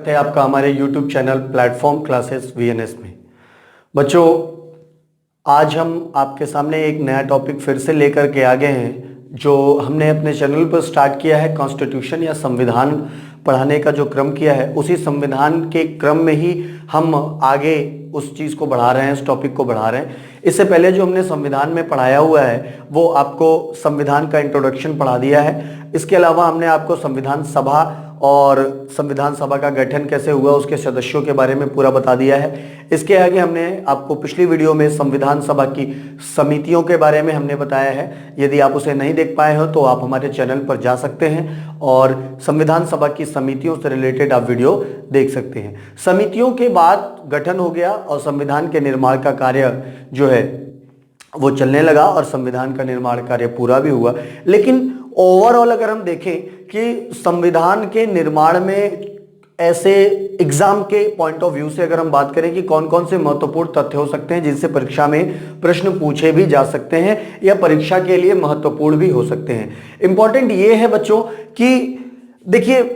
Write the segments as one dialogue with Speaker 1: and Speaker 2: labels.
Speaker 1: है आपका हमारे YouTube channel platform classes VNS में। बच्चों, आज हम आपके सामने एक नया टॉपिक फिर से लेकर के आ गए हैं जो हमने अपने चैनल पर स्टार्ट किया है। कॉन्स्टिट्यूशन या संविधान पढ़ाने का जो क्रम किया है, उसी संविधान के क्रम में ही हम आगे उस चीज़ को बढ़ा रहे हैं, उस टॉपिक को बढ़ा रहे हैं। इससे पहले जो हमने संविधान में पढ़ाया हुआ है वो आपको संविधान का इंट्रोडक्शन पढ़ा दिया है। इसके अलावा हमने आपको संविधान सभा और संविधान सभा का गठन कैसे हुआ, उसके सदस्यों के बारे में पूरा बता दिया है। इसके आगे हमने आपको पिछली वीडियो में संविधान सभा की समितियों के बारे में हमने बताया है। यदि आप उसे नहीं देख पाए हो तो आप हमारे चैनल पर जा सकते हैं और संविधान सभा की समितियों से रिलेटेड आप वीडियो देख सकते हैं। समितियों के बाद गठन हो गया और संविधान के निर्माण का कार्य जो है वो चलने लगा और संविधान का निर्माण कार्य पूरा भी हुआ। लेकिन ओवरऑल अगर हम देखें कि संविधान के निर्माण में ऐसे एग्जाम के पॉइंट ऑफ व्यू से अगर हम बात करें कि कौन कौन से महत्वपूर्ण तथ्य हो सकते हैं जिनसे परीक्षा में प्रश्न पूछे भी जा सकते हैं या परीक्षा के लिए महत्वपूर्ण भी हो सकते हैं। इंपॉर्टेंट ये है बच्चों कि देखिए,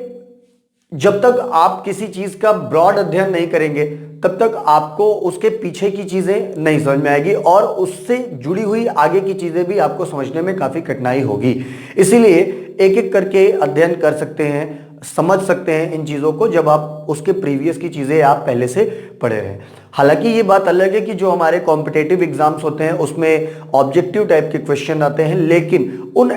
Speaker 1: जब तक आप किसी चीज का ब्रॉड अध्ययन नहीं करेंगे तब तक आपको उसके पीछे की चीजें नहीं समझ में आएगी और उससे जुड़ी हुई आगे की चीजें भी आपको समझने में काफी कठिनाई होगी। इसीलिए एक एक करके अध्ययन कर सकते हैं, समझ सकते हैं इन चीजों को जब आप उसके प्रीवियस की चीजें आप पहले से पढ़े रहे। हालांकि ये बात अलग है कि जो हमारे कॉम्पिटेटिव एग्जाम्स होते हैं उसमें ऑब्जेक्टिव टाइप के क्वेश्चन आते हैं, लेकिन उन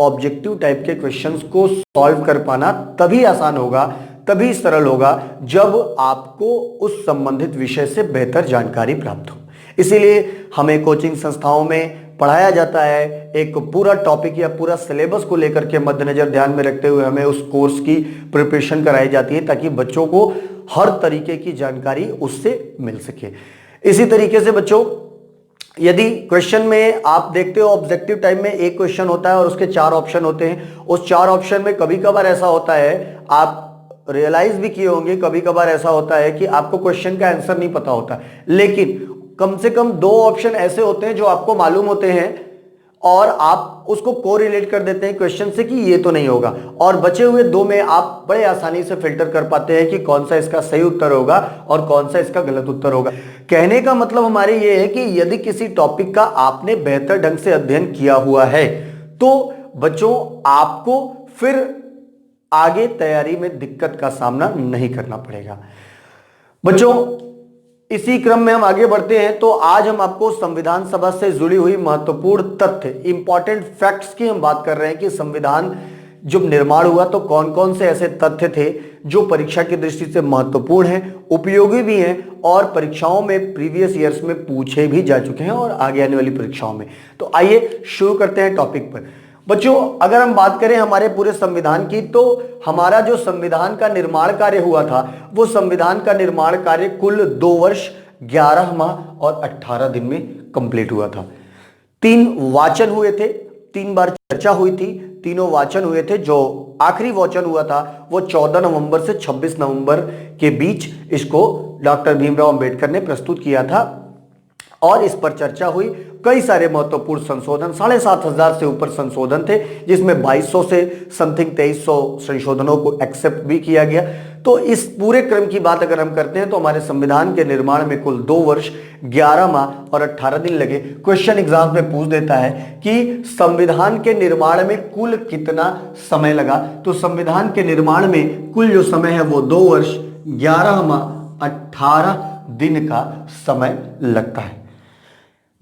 Speaker 1: ऑब्जेक्टिव टाइप के क्वेश्चंस को सॉल्व कर पाना तभी आसान होगा, तभी सरल होगा जब आपको उस संबंधित विषय से बेहतर जानकारी प्राप्त हो। इसीलिए हमें कोचिंग संस्थाओं में पढ़ाया जाता है, एक पूरा टॉपिक या पूरा सिलेबस को लेकर के मद्देनजर ध्यान में रखते हुए हमें उस कोर्स की प्रिपरेशन कराई जाती है ताकि बच्चों को हर तरीके की जानकारी उससे मिल सके। इसी तरीके से बच्चों, यदि क्वेश्चन में आप देखते हो ऑब्जेक्टिव टाइप में एक क्वेश्चन होता है और उसके 4 ऑप्शन होते हैं। उस 4 ऑप्शन में कभी कभार ऐसा होता है, आप रियलाइज भी किए होंगे, कभी कभार ऐसा होता है कि आपको क्वेश्चन का आंसर नहीं पता होता, लेकिन कम से कम 2 ऑप्शन ऐसे होते हैं जो आपको मालूम होते हैं और आप उसको कोरिलेट कर देते हैं क्वेश्चन से कि ये तो नहीं होगा, और बचे हुए 2 में आप बड़े आसानी से फिल्टर कर पाते हैं कि कौन सा इसका सही उत्तर होगा और कौन सा इसका गलत उत्तर होगा। कहने का मतलब हमारे ये है कि यदि किसी टॉपिक का आपने बेहतर ढंग से अध्ययन किया हुआ है तो बच्चों आपको फिर आगे तैयारी में दिक्कत का सामना नहीं करना पड़ेगा। बच्चों, इसी क्रम में हम आगे बढ़ते हैं तो आज हम आपको संविधान सभा से जुड़ी हुई महत्वपूर्ण तथ्य, इंपॉर्टेंट फैक्ट्स की हम बात कर रहे हैं कि संविधान जब निर्माण हुआ तो कौन कौन से ऐसे तथ्य थे जो परीक्षा की दृष्टि से महत्वपूर्ण हैं, उपयोगी भी हैं और परीक्षाओं में प्रीवियस ईयर्स में पूछे भी जा चुके हैं और आगे आने वाली परीक्षाओं में। तो आइए शुरू करते हैं टॉपिक पर। बच्चों, अगर हम बात करें हमारे पूरे संविधान की तो हमारा जो संविधान का निर्माण कार्य हुआ था वो संविधान का निर्माण कार्य कुल 2 वर्ष 11 माह और 18 दिन में कंप्लीट हुआ था। 3 वाचन हुए थे, 3 बार चर्चा हुई थी, तीनों वाचन हुए थे। जो आखिरी वाचन हुआ था वो 14 नवंबर से 26 नवंबर के बीच इसको डॉक्टर भीमराव अंबेडकर ने प्रस्तुत किया था और इस पर चर्चा हुई। कई सारे महत्वपूर्ण संशोधन, 7,500 से ऊपर संशोधन थे, जिसमें 2200 से समथिंग 2300 संशोधनों को एक्सेप्ट भी किया गया। तो इस पूरे क्रम की बात अगर हम करते हैं तो हमारे संविधान के निर्माण में कुल 2 वर्ष 11 माह और 18 दिन लगे। क्वेश्चन एग्जाम में पूछ देता है कि संविधान के निर्माण में कुल कितना समय लगा, तो संविधान के निर्माण में कुल जो समय है वो 2 वर्ष 11 माह 18 दिन का समय लगता है।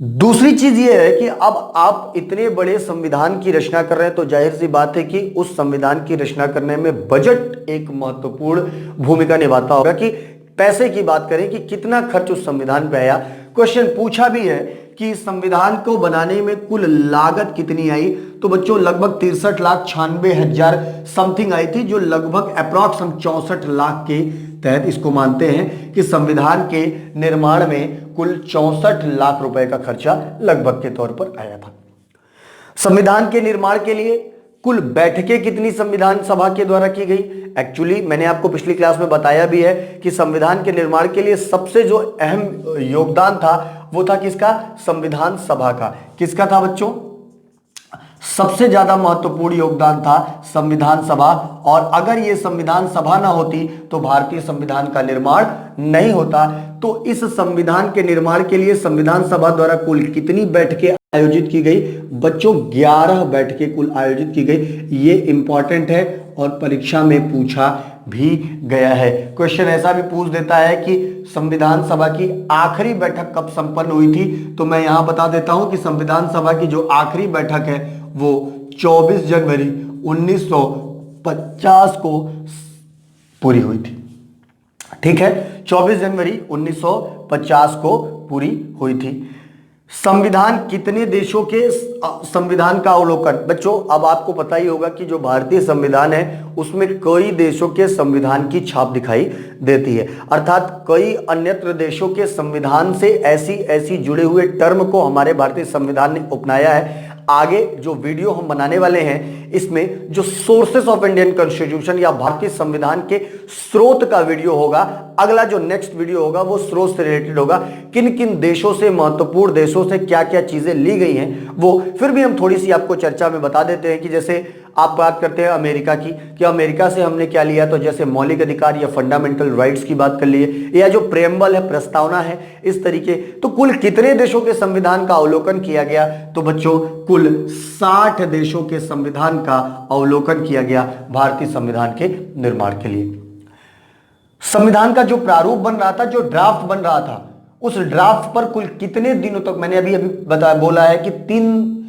Speaker 1: दूसरी चीज यह है कि अब आप इतने बड़े संविधान की रचना कर रहे हैं तो जाहिर सी बात है कि उस संविधान की रचना करने में बजट एक महत्वपूर्ण भूमिका निभाता होगा। कि पैसे की बात करें कि कितना खर्च उस संविधान पे आया। क्वेश्चन पूछा भी है कि संविधान को बनाने में कुल लागत कितनी आई, तो बच्चों लगभग 63,96,000 समथिंग आई थी, जो लगभग अप्रॉक्स हम 64 लाख के तहत इसको मानते हैं कि संविधान के निर्माण में कुल 64 लाख रुपए का खर्चा लगभग के तौर पर आया था। संविधान के निर्माण के लिए कुल बैठकें कितनी संविधान सभा के द्वारा की गई। एक्चुअली मैंने आपको पिछली क्लास में बताया भी है कि संविधान के निर्माण के लिए सबसे जो अहम योगदान था वो था किसका, संविधान सभा का। किसका था बच्चों, सबसे ज्यादा महत्वपूर्ण योगदान था संविधान सभा, और अगर ये संविधान सभा ना होती तो भारतीय संविधान का निर्माण नहीं होता। तो इस संविधान के निर्माण के लिए संविधान सभा द्वारा कुल कितनी बैठकें आयोजित की गई? बच्चों 11 बैठकें कुल आयोजित की गई। ये इंपॉर्टेंट है और परीक्षा में पूछा भी गया है। क्वेश्चन ऐसा भी पूछ देता है कि संविधान सभा की आखिरी बैठक कब संपन्न हुई थी? तो मैं यहां बता देता हूं कि संविधान सभा की जो आखिरी बैठक है वो 24 जनवरी 1950 को पूरी हुई थी। ठीक है, 24 जनवरी 1950 को पूरी हुई थी। संविधान कितने देशों के संविधान का अवलोकन? बच्चों अब आपको पता ही होगा कि जो भारतीय संविधान है उसमें कई देशों के संविधान की छाप दिखाई देती है, अर्थात कई अन्यत्र देशों के संविधान से ऐसी जुड़े हुए टर्म को हमारे भारतीय संविधान ने अपनाया है। आगे जो वीडियो हम बनाने वाले हैं इसमें जो सोर्सेस ऑफ इंडियन कॉन्स्टिट्यूशन या भारतीय संविधान के स्रोत का वीडियो होगा। अगला जो नेक्स्ट वीडियो होगा वो स्रोत से रिलेटेड होगा, किन किन देशों से, महत्वपूर्ण देशों से क्या क्या चीजें ली गई हैं वो फिर भी हम थोड़ी सी आपको चर्चा में बता देते हैं। कि जैसे आप बात करते हैं अमेरिका की, कि अमेरिका से हमने क्या लिया, तो जैसे मौलिक अधिकार या फंडामेंटल राइट्स की बात कर लिए, या जो प्रेम्बल है, प्रस्तावना है, इस तरीके। तो कुल कितने देशों के संविधान का अवलोकन किया गया? तो बच्चों कुल 60 देशों के संविधान का अवलोकन किया गया भारतीय संविधान के निर्माण के लिए। संविधान का जो प्रारूप बन रहा था, जो ड्राफ्ट बन रहा था, उस ड्राफ्ट पर कुल कितने दिनों तक, मैंने अभी बोला है कि 3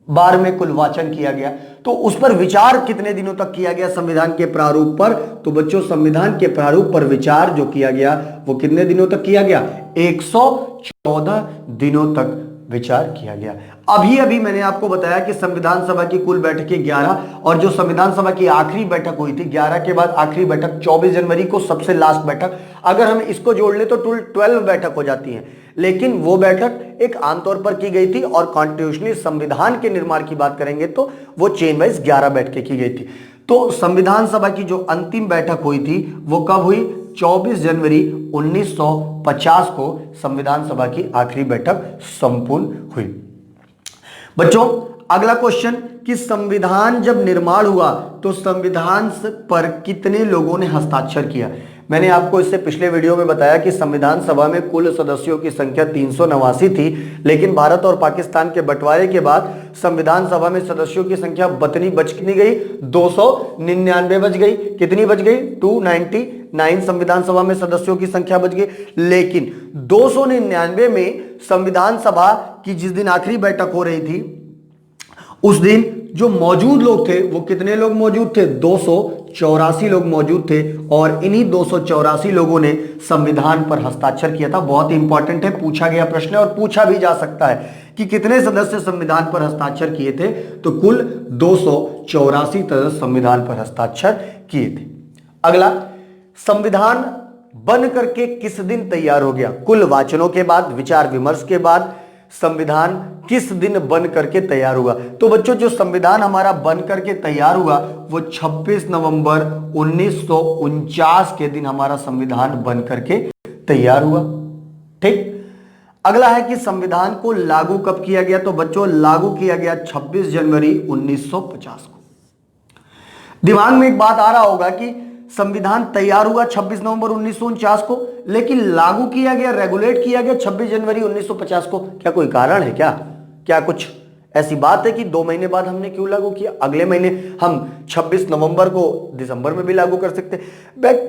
Speaker 1: बार में कुल वाचन किया गया, तो उस पर विचार कितने दिनों तक किया गया संविधान के प्रारूप पर? तो बच्चों संविधान के प्रारूप पर विचार जो किया गया वो कितने दिनों तक किया गया? 114 दिनों तक विचार किया गया। अभी मैंने आपको बताया कि संविधान सभा की कुल बैठकें 11, और जो संविधान सभा की आखिरी बैठक हुई थी 11 के बाद आखिरी बैठक 24 जनवरी को सबसे लास्ट बैठक, अगर हम इसको जोड़ ले तो 12 बैठक हो जाती है। लेकिन वो बैठक एक आमतौर पर की गई थी, और कॉन्स्टिट्यूशनली संविधान के निर्माण की बात करेंगे तो वो चेन वाइज 11 बैठकें की गई थी। तो संविधान सभा की जो अंतिम बैठक हुई थी वो कब हुई? 24 जनवरी 1950 को संविधान सभा की आखिरी बैठक संपूर्ण हुई। बच्चों अगला क्वेश्चन कि संविधान जब निर्माण हुआ तो संविधान पर कितने लोगों ने हस्ताक्षर किया? मैंने आपको इससे पिछले वीडियो में बताया कि संविधान सभा में कुल सदस्यों की संख्या 389 थी, लेकिन भारत और पाकिस्तान के बंटवारे के बाद संविधान सभा में सदस्यों की संख्या कितनी गई? 299 बच गई। कितनी बच गई? 299 संविधान सभा में सदस्यों की संख्या बच गई। लेकिन 299 में संविधान सभा की जिस दिन आखिरी बैठक हो रही थी उस दिन जो मौजूद लोग थे वो कितने लोग मौजूद थे? 284 लोग मौजूद थे, और इन्हीं 284 लोगों ने संविधान पर हस्ताक्षर किया था। बहुत ही इंपॉर्टेंट है, पूछा गया प्रश्न है और पूछा भी जा सकता है कि कितने सदस्य संविधान पर हस्ताक्षर किए थे? तो कुल 284 सदस्य संविधान पर हस्ताक्षर किए थे। अगला, संविधान बन करके किस दिन तैयार हो गया? कुल वाचनों के बाद, विचार विमर्श के बाद संविधान किस दिन बन करके तैयार हुआ? तो बच्चों जो संविधान हमारा बन करके तैयार हुआ वो 26 नवंबर 1949 के दिन हमारा संविधान बन करके तैयार हुआ। ठीक। अगला है कि संविधान को लागू कब किया गया? तो बच्चों लागू किया गया 26 जनवरी 1950 को। दिमाग में एक बात आ रहा होगा कि संविधान तैयार हुआ 26 नवंबर 1949 को, लेकिन लागू किया गया, रेगुलेट किया गया 26 जनवरी 1950 को। क्या कोई कारण है? क्या कुछ ऐसी बात है कि 2 महीने बाद हमने क्यों लागू किया? अगले महीने हम 26 नवंबर को दिसंबर में भी लागू कर सकते।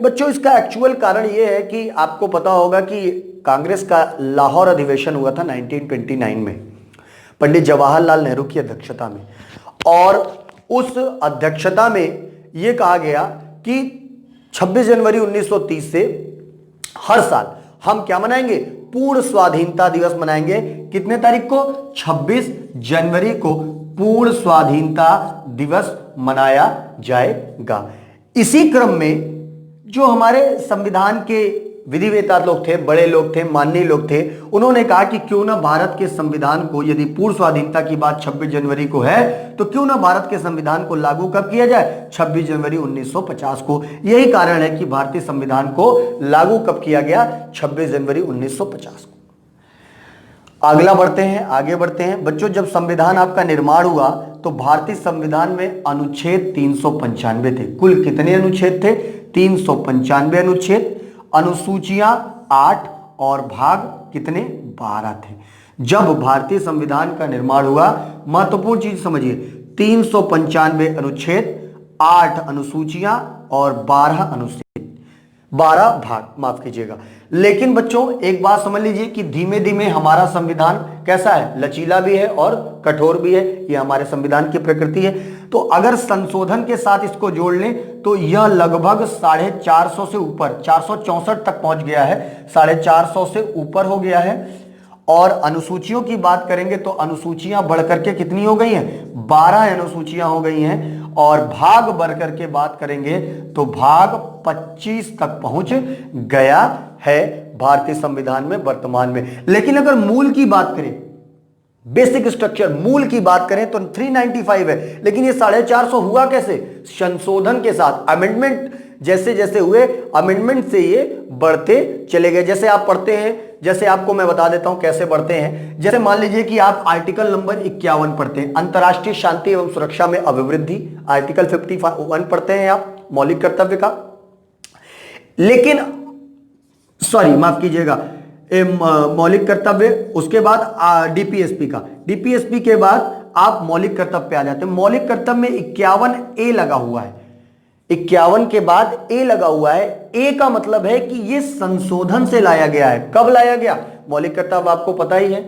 Speaker 1: बच्चों इसका एक्चुअल कारण यह है कि आपको पता होगा कि कांग्रेस का लाहौर अधिवेशन हुआ था 1929 में, पंडित जवाहरलाल नेहरू की अध्यक्षता में, और उस अध्यक्षता में यह कहा गया कि 26 जनवरी 1930 से हर साल हम क्या मनाएंगे? पूर्ण स्वाधीनता दिवस मनाएंगे। कितने तारीख को? 26 जनवरी को पूर्ण स्वाधीनता दिवस मनाया जाएगा। इसी क्रम में जो हमारे संविधान के विधिवेता लोग थे, बड़े लोग थे, माननीय लोग थे, उन्होंने कहा कि क्यों ना भारत के संविधान को, यदि पूर्ण स्वाधीनता की बात 26 जनवरी को है तो क्यों ना भारत के संविधान को लागू कब किया जाए? 26 जनवरी 1950 को। यही कारण है कि भारतीय संविधान को लागू कब किया गया? 26 जनवरी 1950 को। अगला बढ़ते हैं, आगे बढ़ते हैं बच्चों। जब संविधान आपका निर्माण हुआ तो भारतीय संविधान में अनुच्छेद 395 थे। कुल कितने अनुच्छेद थे? 395 अनुच्छेद। अनुसूचियां 8 और भाग कितने? 12 थे। जब भारतीय संविधान का निर्माण हुआ, महत्वपूर्ण चीज समझिए, 395 अनुच्छेद, 8 अनुसूचियां और 12 अनुच्छेद, 12 भाग, माफ कीजिएगा। लेकिन बच्चों एक बात समझ लीजिए कि धीमे धीमे हमारा संविधान कैसा है? लचीला भी है और कठोर भी है। ये हमारे संविधान की प्रकृति है। तो अगर संशोधन के साथ इसको जोड़ लें तो यह लगभग 450 से ऊपर, 464 तक पहुंच गया है, 450 से ऊपर हो गया है। और अनुसूचियों की बात करेंगे तो अनुसूचियां बढ़कर के कितनी हो गई हैं? 12 अनुसूचियां हो गई हैं। और भाग बढ़कर के बात करेंगे तो भाग 25 तक पहुंच गया है भारतीय संविधान में वर्तमान में। लेकिन अगर मूल की बात करें, बेसिक स्ट्रक्चर, मूल की बात करें तो 395 है। लेकिन ये 450 हुआ कैसे? संशोधन के साथ, अमेंडमेंट जैसे जैसे हुए, अमेंडमेंट से ये बढ़ते चले गए। जैसे आप पढ़ते हैं, जैसे आपको मैं बता देता हूं कैसे बढ़ते हैं। जैसे मान लीजिए कि आप आर्टिकल नंबर 51 पढ़ते हैं, अंतरराष्ट्रीय शांति एवं सुरक्षा में अभिवृद्धि। आर्टिकल 51 पढ़ते हैं आप, मौलिक कर्तव्य का। लेकिन सॉरी माफ कीजिएगा, मौलिक कर्तव्य, उसके बाद डीपीएसपी का, डीपीएसपी के बाद आप मौलिक कर्तव्य पे आ जाते हैं। मौलिक कर्तव्य में 51A लगा हुआ है, 51 के बाद ए लगा हुआ है। ए का मतलब है कि ये संशोधन से लाया गया है। कब लाया गया? मौलिक कर्तव्य आपको पता ही है,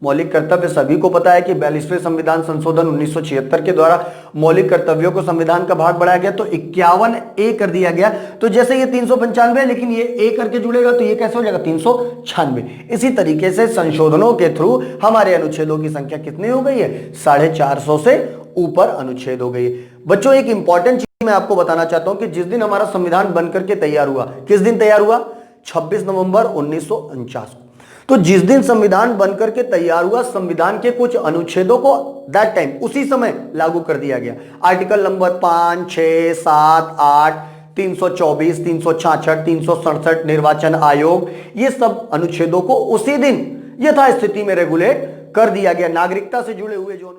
Speaker 1: मौलिक कर्तव्य सभी को पता है कि 42वें संविधान संशोधन 1976 के द्वारा मौलिक कर्तव्यों को संविधान का भाग बढ़ाया गया, तो 51A कर दिया गया। तो जैसे ये 395 है, लेकिन ये ए करके जुड़ेगा तो ये कैसे हो जाएगा? 396। इसी तरीके से संशोधनों के थ्रू हमारे अनुच्छेदों की संख्या कितनी हो गई है? 450 से ऊपर अनुच्छेद हो गई है। बच्चों एक इंपॉर्टेंट चीज मैं आपको बताना चाहता हूं कि जिस दिन हमारा संविधान बनकर के तैयार हुआ, किस दिन तैयार हुआ? 26 नवंबर 1949 को। तो जिस दिन संविधान बनकर के तैयार हुआ, संविधान के कुछ अनुच्छेदों को दैट टाइम, उसी समय लागू कर दिया गया। आर्टिकल नंबर 5, 6, 7, 8, 324, 366, 367, निर्वाचन आयोग, ये सब अनुच्छेदों को उसी दिन यथास्थिति में रेगुलेट कर दिया गया। नागरिकता से जुड़े हुए जो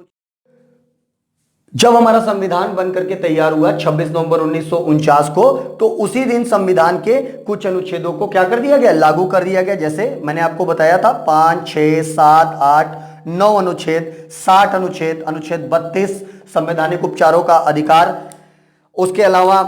Speaker 1: जब हमारा संविधान बनकर के तैयार हुआ 26 नवंबर 1949 को, तो उसी दिन संविधान के कुछ अनुच्छेदों को क्या कर दिया गया? लागू कर दिया गया। जैसे मैंने आपको बताया था 5, 6, 7, 8, 9 अनुच्छेद, 60 अनुच्छेद, अनुच्छेद 32 संवैधानिक उपचारों का अधिकार, उसके अलावा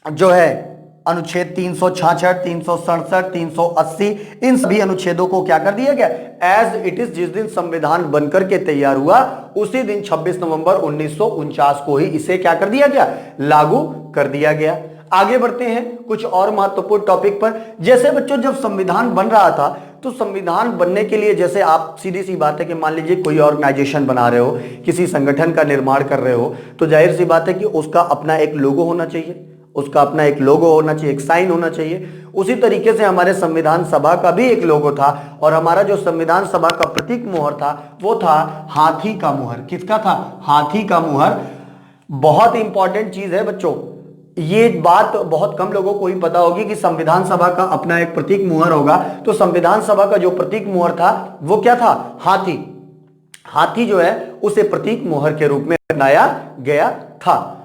Speaker 1: जो है अनुच्छेद 366, 367, 380, इन सभी अनुच्छेदों को क्या कर दिया गया? एज इट इज जिस दिन संविधान बनकर के तैयार हुआ उसी दिन 26 नवंबर 1949 को ही इसे क्या कर दिया गया? लागू कर दिया गया। आगे बढ़ते हैं कुछ और महत्वपूर्ण टॉपिक पर। जैसे बच्चों जब संविधान बन रहा था तो संविधान बनने के लिए, जैसे आप, सीधी सी बात है कि मान लीजिए कोई ऑर्गेनाइजेशन बना रहे हो, किसी संगठन का निर्माण कर रहे हो, तो जाहिर सी बात है कि उसका अपना एक लोगो होना चाहिए, उसका अपना एक लोगो होना चाहिए, एक साइन होना चाहिए। उसी तरीके से हमारे संविधान सभा का भी एक लोगो था, और हमारा जो संविधान सभा का प्रतीक मुहर था वो था हाथी का मुहर। किसका था? हाथी का मुहर। बहुत इंपॉर्टेंट चीज है बच्चों, ये बात बहुत कम लोगों को ही पता होगी कि संविधान सभा का अपना एक प्रतीक मुहर होगा। तो संविधान सभा का जो प्रतीक मुहर था वो क्या था? हाथी। हाथी जो है उसे प्रतीक मुहर के रूप में बनाया गया था।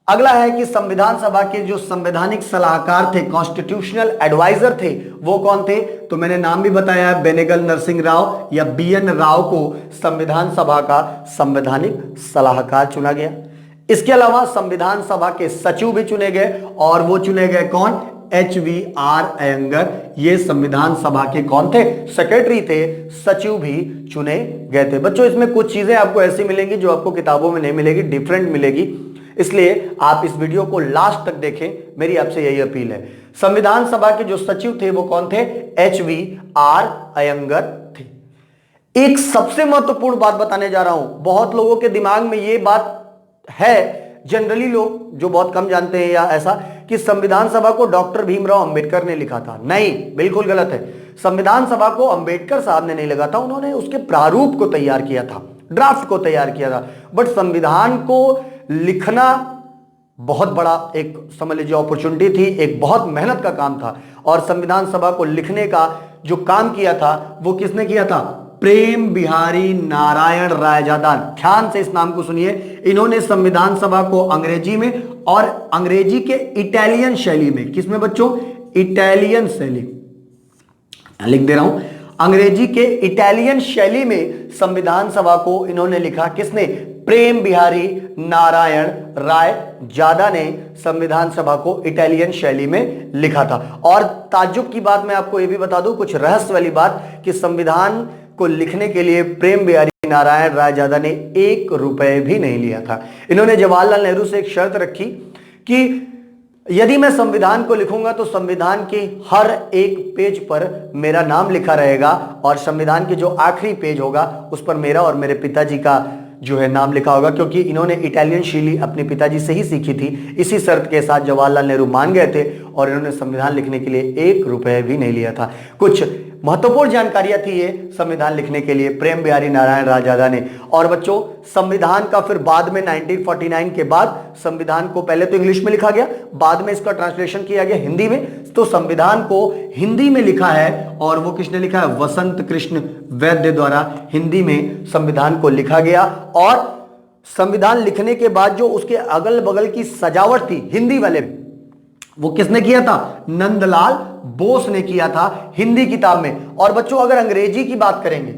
Speaker 1: अगला है कि संविधान सभा के जो संवैधानिक सलाहकार थे, कॉन्स्टिट्यूशनल एडवाइजर थे, वो कौन थे? तो मैंने नाम भी बताया, बेनेगल नरसिंह राव या BN राव को संविधान सभा का संवैधानिक सलाहकार चुना गया। इसके अलावा संविधान सभा के सचिव भी चुने गए, और वो चुने गए कौन? HVR अयंगर। ये संविधान सभा के कौन थे? सेक्रेटरी थे। सचिव भी चुने गए थे। बच्चों इसमें कुछ चीजें आपको ऐसी मिलेंगी जो आपको किताबों में नहीं मिलेगी, डिफरेंट मिलेगी, इसलिए आप इस वीडियो को लास्ट तक देखें, मेरी आपसे यही अपील है। संविधान सभा के जो सचिव थे वो कौन थे? HVR अयंगर थे। एक सबसे महत्वपूर्ण बात बताने जा रहा हूं, बहुत लोगों के दिमाग में ये बात है, जनरली लोग जो बहुत कम जानते हैं या ऐसा, कि संविधान सभा को डॉक्टर भीमराव अंबेडकर ने लिखा था। नहीं, बिल्कुल गलत है। संविधान सभा को अंबेडकर साहब ने नहीं लिखा था, उन्होंने उसके प्रारूप को तैयार किया था, ड्राफ्ट को तैयार किया था। बट संविधान को लिखना बहुत बड़ा एक, समझ लीजिए, अपॉर्चुनिटी थी, एक बहुत मेहनत का काम था। और संविधान सभा को लिखने का जो काम किया था वो किसने किया था? प्रेम बिहारी नारायण रायजादा। ध्यान से इस नाम को सुनिए। इन्होंने संविधान सभा को अंग्रेजी में और अंग्रेजी के इटालियन शैली में, किसमें बच्चों, इटालियन शैली, लिख दे रहा हूं, अंग्रेजी के इटालियन शैली में संविधान सभा को इन्होंने लिखा। किसने, प्रेम बिहारी नारायण रायजादा ने संविधान सभा को इटालियन शैली में लिखा था। और ताज्जुब की बात मैं आपको यह भी बता दूं, कुछ रहस्य वाली बात, कि संविधान को लिखने के लिए प्रेम बिहारी नारायण रायजादा ने 1 रुपए भी नहीं लिया था। इन्होंने जवाहरलाल नेहरू से एक शर्त रखी कि यदि मैं संविधान को लिखूंगा तो संविधान के हर एक पेज पर मेरा नाम लिखा रहेगा और संविधान के जो आखिरी पेज होगा उस पर मेरा और मेरे पिताजी का जो है नाम लिखा होगा, क्योंकि इन्होंने इटालियन शैली अपने पिताजी से ही सीखी थी। इसी शर्त के साथ जवाहरलाल नेहरू मान गए थे और इन्होंने संविधान लिखने के लिए 1 रुपए भी नहीं लिया था। कुछ महत्वपूर्ण जानकारियां थी ये संविधान लिखने के लिए प्रेम बिहारी नारायण रायजादा ने। और बच्चों, संविधान का फिर बाद में 1949 के बाद संविधान को पहले तो इंग्लिश में लिखा गया, बाद में इसका ट्रांसलेशन किया गया हिंदी में। तो संविधान को हिंदी में लिखा है और वो किसने लिखा है, वसंत कृष्ण वैद्य द्वारा हिंदी में संविधान को लिखा गया। और संविधान लिखने के बाद जो उसके अगल बगल की सजावट थी हिंदी वाले, वो किसने किया था, नंदलाल बोस ने किया था हिंदी किताब में। और बच्चों, अगर अंग्रेजी की बात करेंगे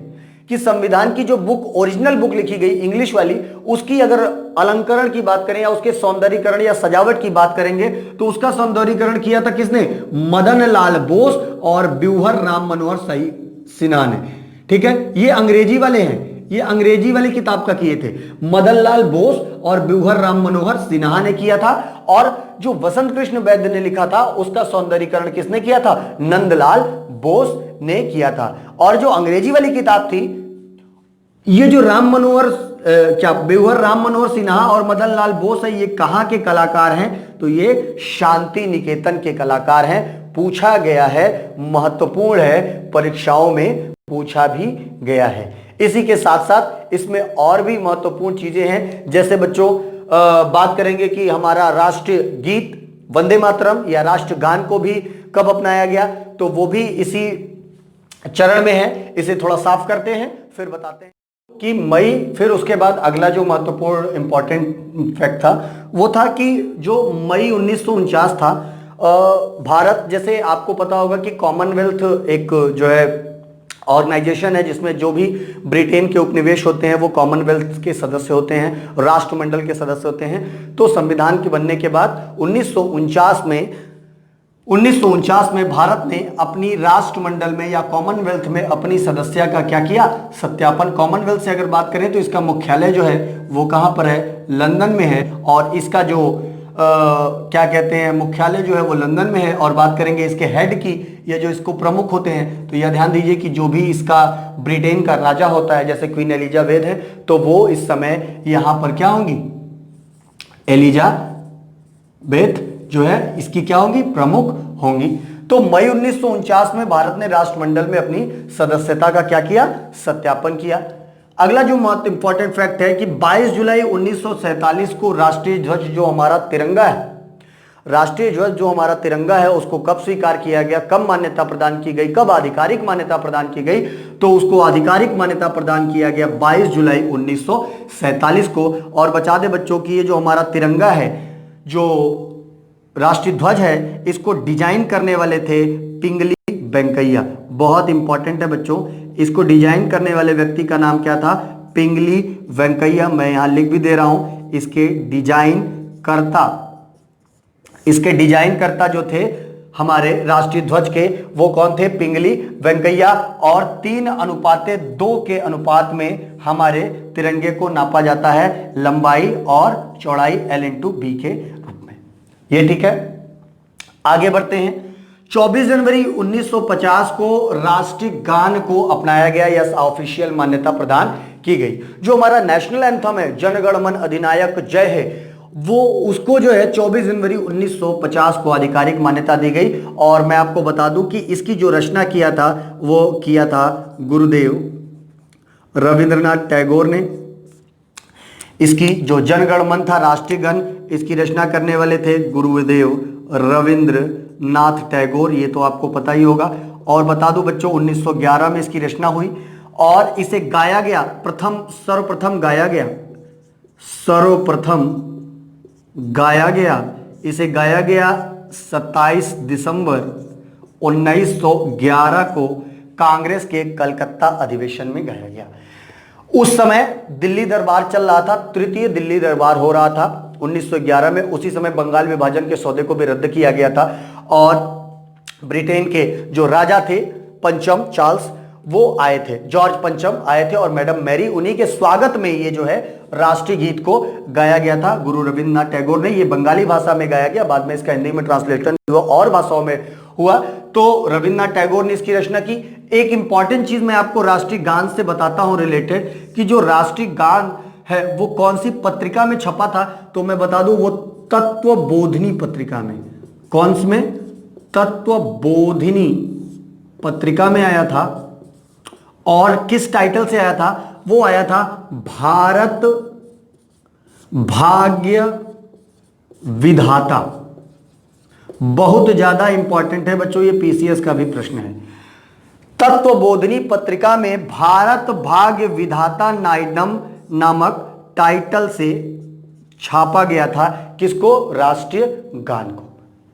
Speaker 1: कि संविधान की जो बुक, ओरिजिनल बुक लिखी गई इंग्लिश वाली, उसकी अगर अलंकरण की बात करें या उसके सौंदर्यीकरण या सजावट की बात करेंगे तो उसका सौंदर्यीकरण किया था किसने, मदन लाल बोस और ब्यूहर राम मनोहर सिन्हा ने। ठीक है, ये अंग्रेजी वाले हैं, ये अंग्रेजी वाली किताब का किए थे, मदन लाल बोस और ब्यूहर राम मनोहर सिन्हा ने किया था। और जो वसंत कृष्ण वैद्य ने लिखा था उसका सौंदर्यीकरण किसने किया था, नंदलाल बोस ने किया था। और जो अंग्रेजी वाली किताब थी, ये जो राम मनोहर ब्यूहर राम मनोहर सिन्हा और मदन लाल बोस है, ये कहां के कलाकार हैं, तो ये शांति निकेतन के कलाकार हैं। पूछा गया है, महत्वपूर्ण है, परीक्षाओं में पूछा भी गया है। इसी के साथ साथ इसमें और भी महत्वपूर्ण चीजें हैं, जैसे बच्चों बात करेंगे कि हमारा राष्ट्रीय गीत वंदे मातरम या राष्ट्रगान को भी कब अपनाया गया, तो वो भी इसी चरण में है। इसे थोड़ा साफ करते हैं फिर बताते हैं कि मई, फिर उसके बाद अगला जो महत्वपूर्ण इंपॉर्टेंट फैक्ट था वो था कि जो मई 1949 था, भारत, जैसे आपको पता होगा कि कॉमनवेल्थ एक जो है ऑर्गेनाइजेशन है जिसमें जो भी ब्रिटेन के उपनिवेश होते हैं वो कॉमनवेल्थ के सदस्य होते हैं, राष्ट्रमंडल के सदस्य होते हैं। तो संविधान के बनने के बाद 1949 में भारत ने अपनी राष्ट्रमंडल में या कॉमनवेल्थ में अपनी सदस्यता का क्या किया, सत्यापन। कॉमनवेल्थ से अगर बात करें तो इसका मुख्यालय जो है वो कहां पर है, लंदन में है। और इसका जो क्या कहते हैं, मुख्यालय जो है वो लंदन में है। और बात करेंगे इसके हेड की, या जो इसको प्रमुख होते हैं, तो यह ध्यान दीजिए कि जो भी इसका ब्रिटेन का राजा होता है, जैसे क्वीन एलिजाबेथ है, तो वो इस समय यहां पर क्या होंगी, एलिजाबेथ जो है इसकी क्या होंगी, प्रमुख होंगी। तो मई 1949 में भारत ने राष्ट्रमंडल में अपनी सदस्यता का क्या किया, सत्यापन किया। अगला जो बहुत इंपॉर्टेंट फैक्ट है कि 22 जुलाई 1947 को राष्ट्रीय ध्वज जो हमारा तिरंगा है, राष्ट्रीय ध्वज जो हमारा तिरंगा है, उसको कब स्वीकार किया गया, कब मान्यता प्रदान की गई, कब आधिकारिक मान्यता प्रदान की गई, तो उसको आधिकारिक मान्यता प्रदान किया गया 22 जुलाई 1947 को। और बता दें बच्चों की ये जो हमारा तिरंगा है, जो राष्ट्रीय ध्वज है, इसको डिजाइन करने वाले थे पिंगली वेंकैया। बहुत इंपॉर्टेंट है बच्चों, इसको डिजाइन करने वाले व्यक्ति का नाम क्या था, पिंगली वेंकैया। मैं यहां लिख भी दे रहा हूं, इसके डिजाइन करता जो थे हमारे राष्ट्रीय ध्वज के, वो कौन थे, पिंगली वेंकैया। और 3:2 के अनुपात में हमारे तिरंगे को नापा जाता है, लंबाई और चौड़ाई L/B के रूप में। ये ठीक है, आगे बढ़ते हैं। 24 जनवरी 1950 को राष्ट्रीय गान को अपनाया गया या ऑफिशियल मान्यता प्रदान की गई। जो हमारा नेशनल एंथम है, जन गण मन अधिनायक जय है, वो उसको जो है 24 जनवरी 1950 को आधिकारिक मान्यता दी गई। और मैं आपको बता दूं कि इसकी जो रचना किया था वो किया था गुरुदेव रविंद्रनाथ टैगोर ने। इसकी जो जन गण मन था, राष्ट्रीय गान, इसकी रचना करने वाले थे गुरुदेव रविंद्रनाथ टैगोर, ये तो आपको पता ही होगा। और बता दूं बच्चों 1911 में इसकी रचना हुई और इसे गाया गया सर्वप्रथम इसे गाया गया 27 दिसंबर 1911 को कांग्रेस के कलकत्ता अधिवेशन में गाया गया। उस समय दिल्ली दरबार चल रहा था, तृतीय दिल्ली दरबार हो रहा था 1911 में। उसी समय बंगाल विभाजन के सौदे को भी रद्द किया गया था और ब्रिटेन के जो राजा थे पंचम चार्ल्स, वो आए थे, जॉर्ज पंचम आए थे और मैडम मैरी, उन्हीं के स्वागत में ये जो है राष्ट्रीय गीत को गाया गया था गुरु रविंद्रनाथ टैगोर ने। ये बंगाली भाषा में गाया गया, बाद में इसका हिंदी में ट्रांसलेशन हुआ और भाषाओं में हुआ। तो रविंद्रनाथ टैगोर ने इसकी रचना की। एक इंपॉर्टेंट चीज मैं आपको राष्ट्रीय गान से बताता हूं रिलेटेड, कि जो राष्ट्रीय गान है वो कौन सी पत्रिका में छपा था, तो मैं बता दूं वो तत्वबोधिनी पत्रिका में। कौन सी में? तत्वबोधिनी पत्रिका में आया था। और किस टाइटल से आया था? वो आया था भारत भाग्य विधाता। बहुत ज्यादा इंपॉर्टेंट है बच्चों, ये पीसीएस का भी प्रश्न है। तत्वबोधिनी पत्रिका में भारत भाग्य विधाता नाइडम नामक टाइटल से छापा गया था। किसको? राष्ट्रीय गान को।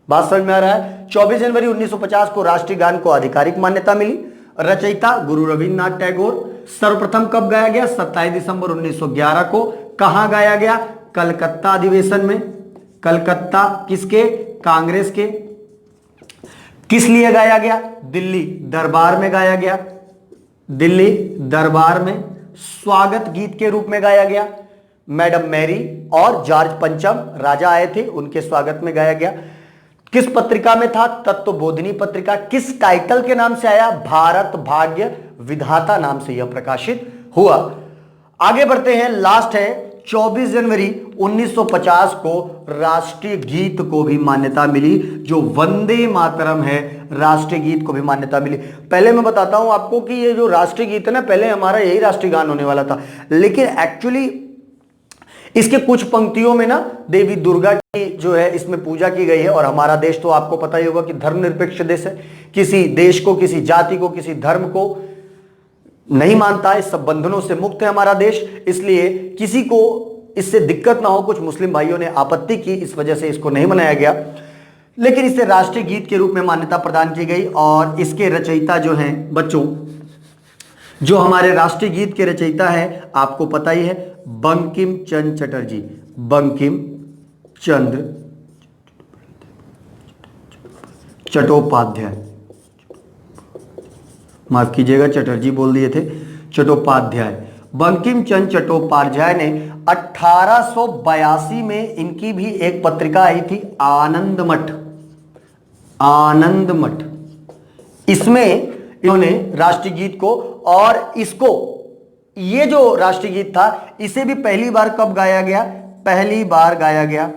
Speaker 1: बात समझ में आ रहा है? 24 जनवरी 1950 को राष्ट्रीय गान को आधिकारिक मान्यता मिली। रचयिता गुरु रविंद्रनाथ टैगोर। सर्वप्रथम कब गाया गया? 27 दिसंबर 1911 को। कहां गाया गया? कलकत्ता अधिवेशन में। कलकत्ता किसके? कांग्रेस के। किस लिए गाया गया? दिल्ली दरबार में गाया गया। दिल्ली दरबार में स्वागत गीत के रूप में गाया गया। मैडम मैरी और जॉर्ज पंचम राजा आए थे, उनके स्वागत में गाया गया। किस पत्रिका में था? तत्वबोधिनी पत्रिका। किस टाइटल के नाम से आया? भारत भाग्य विधाता नाम से यह प्रकाशित हुआ। आगे बढ़ते हैं, लास्ट है 24 जनवरी 1950 को राष्ट्रीय गीत को भी मान्यता मिली। जो वंदे मातरम है, राष्ट्रीय गीत को भी मान्यता मिली। पहले मैं बताता हूं आपको कि ये जो राष्ट्रीय गीत है ना, पहले हमारा यही राष्ट्रीय गान होने वाला था, लेकिन एक्चुअली इसके कुछ पंक्तियों में ना देवी दुर्गा की जो है इसमें पूजा की गई है। और हमारा देश तो आपको पता ही होगा कि धर्मनिरपेक्ष देश है। किसी देश को, किसी जाति को, किसी धर्म को नहीं मानता है, सब बंधनों से मुक्त है हमारा देश। इसलिए किसी को इससे दिक्कत ना हो, कुछ मुस्लिम भाइयों ने आपत्ति की, इस वजह से इसको नहीं मनाया गया, लेकिन इसे राष्ट्रीय गीत के रूप में मान्यता प्रदान की गई। और इसके रचयिता जो हैं बच्चों, जो हमारे राष्ट्रीय गीत के रचयिता है आपको पता ही है, बंकिम चंद्र चटर्जी। बंकिम चंद्र चट्टोपाध्याय, माफ कीजिएगा चटर्जी बोल दिए थे, चट्टोपाध्याय। बंकिम चंद्र चट्टोपाध्याय ने 1882 में इनकी भी एक पत्रिका आई थी, आनंद मठ। आनंद मठ, इसमें इन्होंने राष्ट्रीय गीत को, और इसको, ये जो राष्ट्रीय गीत था इसे भी पहली बार कब गाया गया? पहली बार गाया गया,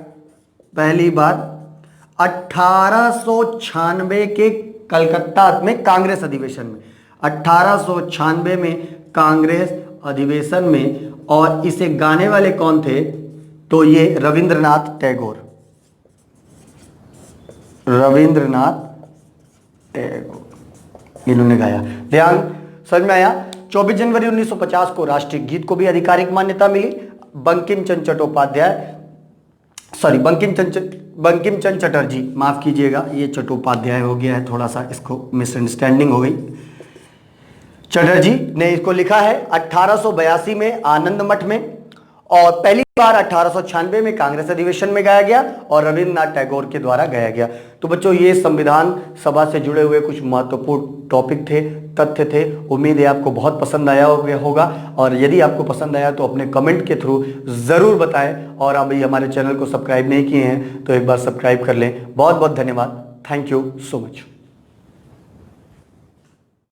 Speaker 1: पहली बार 1896 के कलकत्ता में कांग्रेस अधिवेशन में। 1896 में कांग्रेस अधिवेशन में। और इसे गाने वाले कौन थे? तो ये रविंद्रनाथ टैगोर। रविंद्रनाथ टैगोर इन्होंने गाया। ध्यान समझ में आया? 24 जनवरी 1950 को राष्ट्रीय गीत को भी आधिकारिक मान्यता मिली। बंकिम चंद्र चट्टोपाध्याय, सॉरी बंकिम चंद्र चटर्जी, माफ कीजिएगा ये चट्टोपाध्याय हो गया है, थोड़ा सा इसको मिसअंडरस्टैंडिंग हो गई। चटर्जी ने इसको लिखा है 1882 में आनंद मठ में, और पहली बार 1896 में कांग्रेस अधिवेशन में गाया गया और रविंद्रनाथ टैगोर के द्वारा गाया गया। तो बच्चों ये संविधान सभा से जुड़े हुए कुछ महत्वपूर्ण टॉपिक थे, तथ्य थे। उम्मीद है आपको बहुत पसंद आया होगा, और यदि आपको पसंद आया तो अपने कमेंट के थ्रू जरूर बताएं। और अभी हमारे चैनल को सब्सक्राइब नहीं किए हैं तो एक बार सब्सक्राइब कर लें। बहुत बहुत धन्यवाद। Thank you so much.